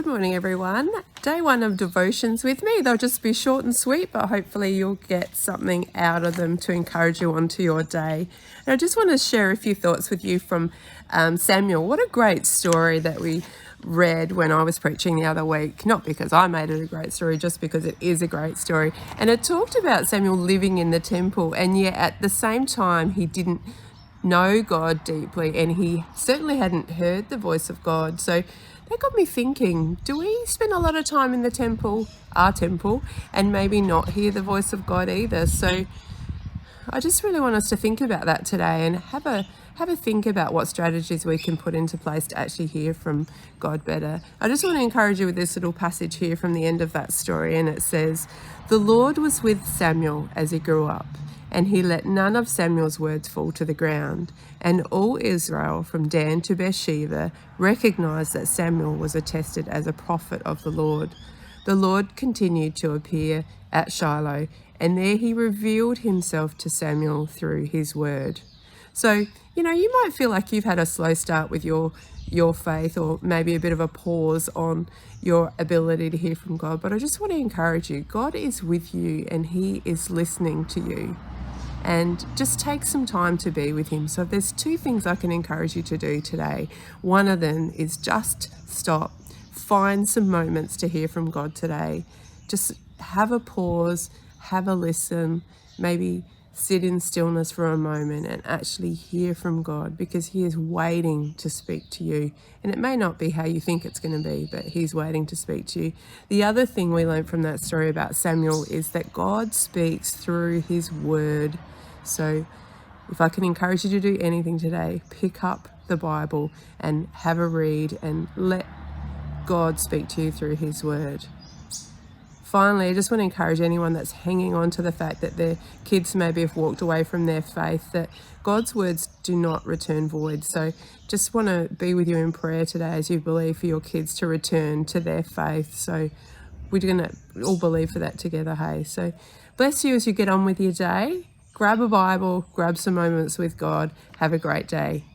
Good morning, everyone. Day one of devotions with me. They'll just be short and sweet, but hopefully you'll get something out of them to encourage you onto your day. And I just want to share a few thoughts with you from Samuel. What a great story that we read when I was preaching the other week. Not because I made it a great story, just because it is a great story. And it talked about Samuel living in the temple, and yet at the same time he didn't know God deeply, and he certainly hadn't heard the voice of God. So that got me thinking, do we spend a lot of time in the temple, our temple, and maybe not hear the voice of God either? So I just really want us to think about that today and have a think about what strategies we can put into place to actually hear from God better. I just want to encourage you with this little passage here from the end of that story, and it says, "The Lord was with Samuel as he grew up, and he let none of Samuel's words fall to the ground. And all Israel, from Dan to Beersheba, recognized that Samuel was attested as a prophet of the Lord. The Lord continued to appear at Shiloh, and there he revealed himself to Samuel through his word." So, you might feel like you've had a slow start with your faith, or maybe a bit of a pause on your ability to hear from God. But I just want to encourage you, God is with you and he is listening to you. And just take some time to be with him. So there's two things I can encourage you to do today. One of them is just stop, find some moments to hear from God today. Just have a pause, have a listen, maybe sit in stillness for a moment and actually hear from God, because he is waiting to speak to you. And it may not be how you think it's going to be, but he's waiting to speak to you. The other thing we learned from that story about Samuel is that God speaks through his word. So if I can encourage you to do anything today, pick up the Bible and have a read and let God speak to you through his word. Finally, I just want to encourage anyone that's hanging on to the fact that their kids maybe have walked away from their faith, that God's words do not return void. So just want to be with you in prayer today as you believe for your kids to return to their faith. So we're going to all believe for that together, hey? So bless you as you get on with your day. Grab a Bible, grab some moments with God. Have a great day.